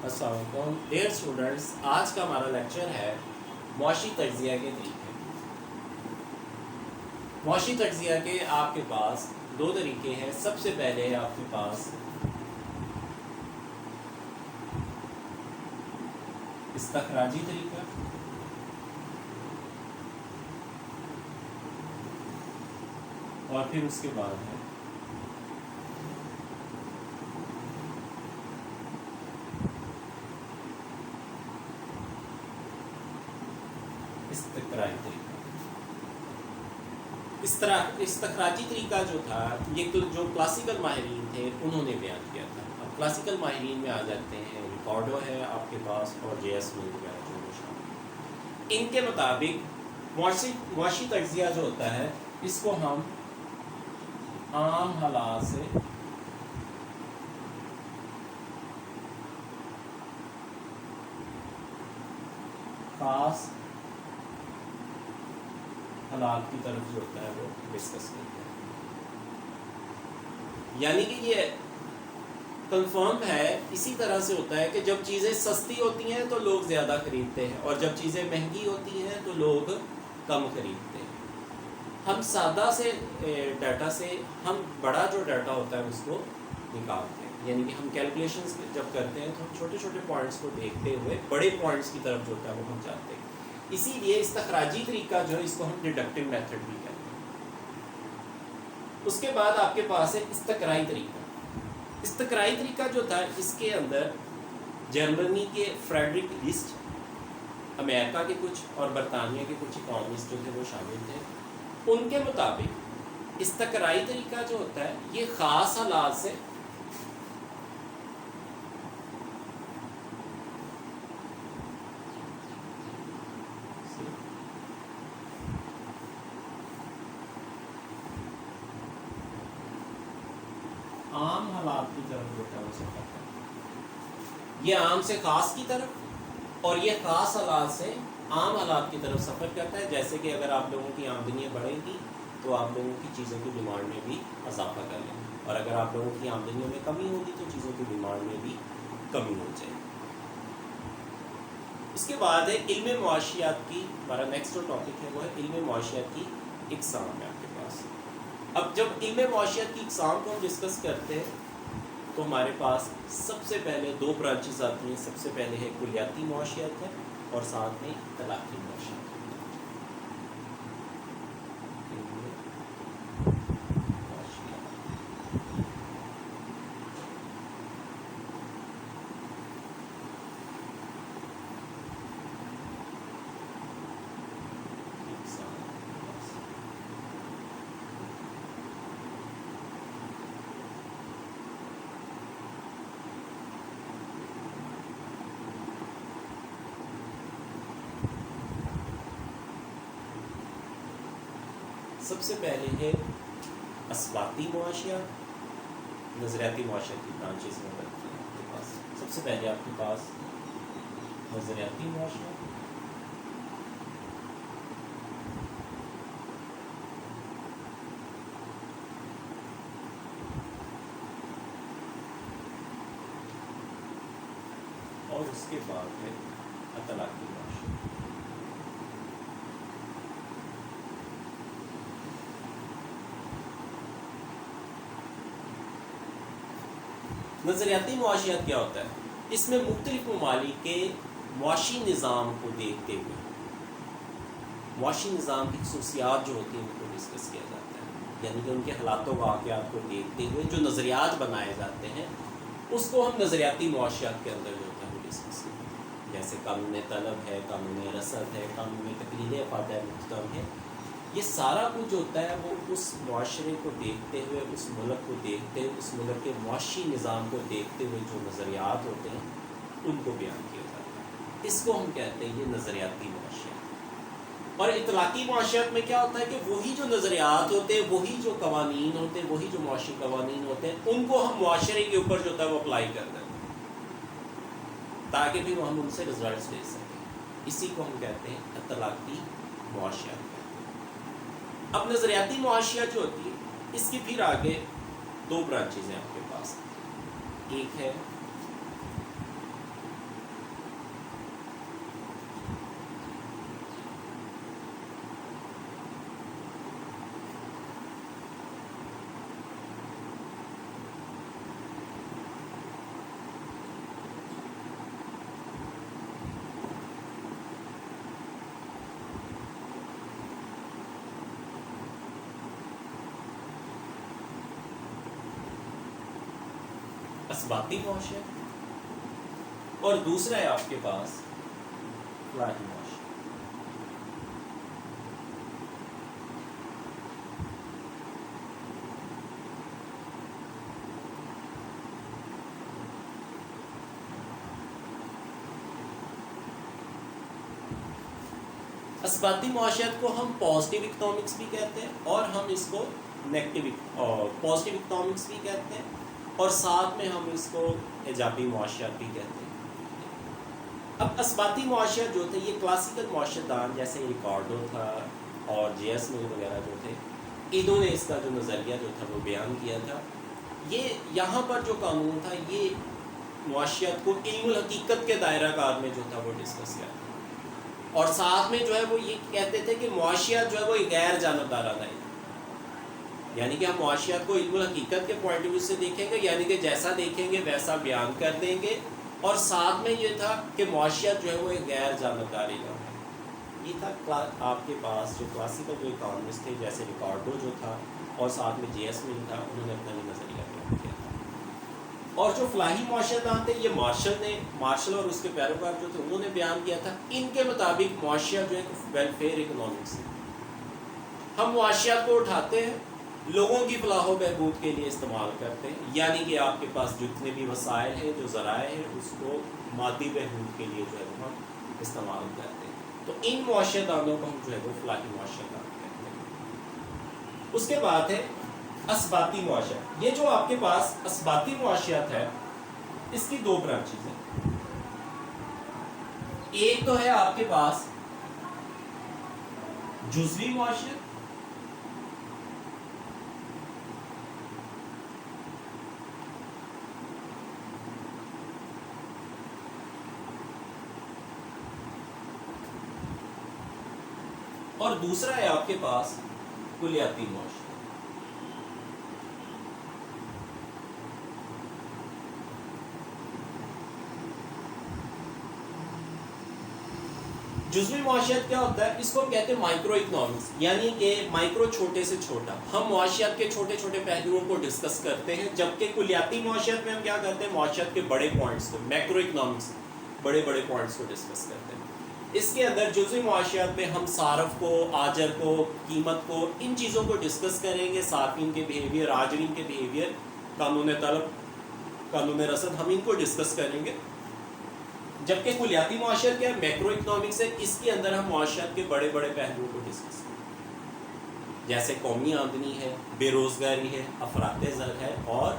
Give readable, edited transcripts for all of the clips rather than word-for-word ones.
السلام علیکم dear students, آج کا ہمارا لیکچر ہے معاشی تجزیہ کے طریقے۔ معاشی تجزیہ کے آپ کے پاس دو طریقے ہیں۔ سب سے پہلے آپ کے پاس استخراجی طریقہ، اور پھر اس کے بعد ہے استقرائی طریقہ۔ استخراجی طریقہ جو تھا یہ تو جو کلاسیکل ماہرین تھے انہوں نے بیان کیا تھا۔ اب کلاسیکل ماہرین میں آ جاتے ہیں، ریکارڈو ہے آپ کے پاس اور جے ایس مل وغیرہ جو شامل۔ ان کے مطابق معاشی تجزیہ جو ہوتا ہے اس کو ہم عام حالات سے خاص حالات کی طرف جو ہوتا ہے وہ ڈسکس کرتے ہیں۔ یعنی کہ یہ کنفرم ہے، اسی طرح سے ہوتا ہے کہ جب چیزیں سستی ہوتی ہیں تو لوگ زیادہ خریدتے ہیں، اور جب چیزیں مہنگی ہوتی ہیں تو لوگ کم خریدتے ہیں۔ ہم سادہ سے ڈیٹا سے ہم بڑا جو ڈیٹا ہوتا ہے اس کو نکالتے ہیں، یعنی کہ ہم کیلکولیشنز جب کرتے ہیں تو ہم چھوٹے چھوٹے پوائنٹس کو دیکھتے ہوئے بڑے پوائنٹس کی طرف جو ہوتا ہے وہ ہم جاتے ہیں۔ اسی لیے استخراجی طریقہ جو ہے اس کو ہم ڈیڈکٹیو میتھڈ بھی کہتے ہیں۔ اس کے بعد آپ کے پاس ہے استقرائی طریقہ۔ استقرائی طریقہ جو تھا اس کے اندر جرمنی کے فریڈرک لسٹ، امریکہ کے کچھ اور برطانیہ کے کچھ اکانومسٹ جو تھے وہ شامل تھے۔ ان کے مطابق استقرائی طریقہ جو ہوتا ہے یہ خاص حالات سے عام حالات کی طرف جو ہے وہ سفر کرتا ہے۔ یہ عام سے خاص کی طرف اور یہ خاص حالات سے عام حالات کی طرف سفر کرتا ہے۔ جیسے کہ اگر آپ لوگوں کی آمدنیاں بڑھیں گی تو آپ لوگوں کی چیزوں کی ڈیمانڈ میں بھی اضافہ کر لیں گے، اور اگر آپ لوگوں کی آمدنیوں میں کمی ہوگی تو چیزوں کی ڈیمانڈ میں بھی کمی ہو جائے گی۔ اس کے بعد ہے علم معاشیات کی، ہمارا نیکسٹ جو ٹاپک ہے وہ ہے علم معاشیات کی اقسام ہے آپ کے پاس۔ اب جب علم معاشیات کی اقسام کو ہم ڈسکس کرتے ہیں تو ہمارے پاس سب سے پہلے دو برانچز آتی ہیں۔ سب سے پہلے ہے کلیاتی معاشیات ہے اور ساتھ میں اطلاقی معاشیات۔ سب سے پہلے ہے اثباتی معاشیات، نظریاتی معاشیات کی برانچز میں بنتی ہیں آپ کے پاس۔ سب سے پہلے آپ کے پاس نظریاتی معاشیات، اور اس کے بعد ہے اطلاقی معاشیات۔ نظریاتی معاشیات کیا ہوتا ہے؟ اس میں مختلف ممالک کے معاشی نظام کو دیکھتے ہوئے معاشی نظام کی خصوصیات جو ہوتی ہیں ان کو ڈسکس کیا جاتا ہے، یعنی کہ ان کے حالات و واقعات کو دیکھتے ہوئے جو نظریات بنائے جاتے ہیں اس کو ہم نظریاتی معاشیات کے اندر جو ہوتا ہے وہ ڈسکس کرتے ہیں۔ جیسے قانون طلب ہے، قانون رسد ہے، قانون تقریر افادہ محتم ہے۔ یہ سارا کچھ جو ہوتا ہے وہ اس معاشرے کو دیکھتے ہوئے، اس ملک کو دیکھتے ہوئے، اس ملک کے معاشی نظام کو دیکھتے ہوئے جو نظریات ہوتے ہیں ان کو بیان کیا جاتا ہے۔ اس کو ہم کہتے ہیں یہ نظریاتی معاشیات۔ اور اطلاقی معاشیات میں کیا ہوتا ہے کہ وہی جو نظریات ہوتے ہیں، وہی جو قوانین ہوتے ہیں، وہی جو معاشی قوانین ہوتے ہیں ان کو ہم معاشرے کے اوپر جو ہوتا ہے وہ اپلائی کر دیتے ہیں تاکہ پھر ہم ان سے رزلٹس لے سکیں۔ اسی کو ہم کہتے ہیں اطلاقی معاشیات۔ اب نظریاتی معاشیات جو ہوتی ہے اس کی پھر آگے دو برانچز ہیں آپ کے پاس۔ ایک ہے اثباتی معاشیت، اور دوسرا ہے آپ کے پاس فلاحی معاشیت۔ اثباتی معاشیت کو ہم پازیٹیو اکنامکس بھی کہتے ہیں، اور ہم اس کو نیگیٹو پازیٹیو اکنامکس بھی کہتے ہیں، اور ساتھ میں ہم اس کو ایجابی معاشیات بھی کہتے ہیں۔ اب اثباتی معاشیت جو تھے، یہ کلاسیکل معاشرت دان جیسے ریکارڈو تھا اور جے ایس مل وغیرہ جو تھے، انہوں نے اس کا جو نظریہ جو تھا وہ بیان کیا تھا۔ یہ یہاں پر جو قانون تھا، یہ معاشیت کو علم الحقیقت کے دائرہ کار میں جو تھا وہ ڈسکس کیا تھا، اور ساتھ میں جو ہے وہ یہ کہتے تھے کہ معاشیات جو ہے وہ ایک غیر جانبدارانہ ہے، یعنی کہ ہم معاشیات کو علم الحقیقت کے پوائنٹ آف ویو سے دیکھیں گے، یعنی کہ جیسا دیکھیں گے ویسا بیان کر دیں گے، اور ساتھ میں یہ تھا کہ معاشیات جو ہے وہ ایک غیر جانبداری کا ہے۔ یہ تھا آپ کے پاس جو کلاسیکل جو اکانومسٹ تھے، جیسے ریکارڈو جو تھا اور ساتھ میں جے ایس مل تھا، انہوں نے اپنا یہ نظریہ بیان کیا تھا۔ اور جو فلاحی معاشرت دان تھے، یہ مارشل اور اس کے پیروکار جو تھے، انہوں نے بیان کیا تھا، ان کے مطابق معاشیات جو ہے ویلفیئر اکنامکس ہے۔ ہم معاشیات کو اٹھاتے ہیں، لوگوں کی فلاح و بہبود کے لیے استعمال کرتے ہیں، یعنی کہ آپ کے پاس جتنے بھی وسائل ہیں، جو ذرائع ہیں، اس کو مادی بہبود کے لیے جو ہے وہ ہم استعمال کرتے ہیں۔ تو ان معاشرت دانوں کو ہم جو ہے وہ فلاحی معاشرت دان کہتے ہیں۔ اس کے بعد ہے اثباتی معاشیات۔ یہ جو آپ کے پاس اثباتی معاشیات ہے، اس کی دو برانچز ہیں۔ ایک تو ہے آپ کے پاس جزوی معاشیت، اور دوسرا ہے آپ کے پاس کلیاتی معاشیت۔ جزوی معاشیت کیا ہوتا ہے؟ اس کو ہم کہتے ہیں مائکرو اکنامکس، یعنی کہ مائکرو چھوٹے سے چھوٹا، ہم معاشیات کے چھوٹے چھوٹے پہلوؤں کو ڈسکس کرتے ہیں، جبکہ کلیاتی معاشیت میں ہم کیا کرتے ہیں؟ معاشیات کے بڑے پوائنٹس کو، میکرو اکنامکس، بڑے بڑے پوائنٹس کو ڈسکس کرتے ہیں۔ اس کے اندر جزوی معاشیات میں ہم صارف کو، آجر کو، قیمت کو، ان چیزوں کو ڈسکس کریں گے، صارفین کے بیہیویئر، آجرین کے بیہیویئر، قانون طلب، قانون رسد، ہم ان کو ڈسکس کریں گے۔ جبکہ کلیاتی معاشیت کیا ہے؟ میکرو اکنامکس ہے، اس کے اندر ہم معاشیات کے بڑے بڑے پہلوؤں کو ڈسکس کریں گے، جیسے قومی آمدنی ہے، بے روزگاری ہے، افراط زر ہے، اور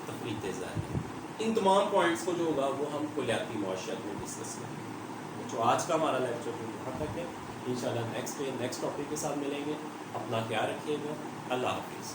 تفریط زر ہے۔ ان تمام پوائنٹس کو جو ہوگا وہ ہم کلیاتی معاشیات میں ڈسکس کریں گے۔ جو آج کا ہمارا لیکچر ہے یہاں تک ہے، انشاءاللہ نیکسٹ ٹاپک کے ساتھ ملیں گے۔ اپنا خیال رکھیے گا۔ اللہ حافظ۔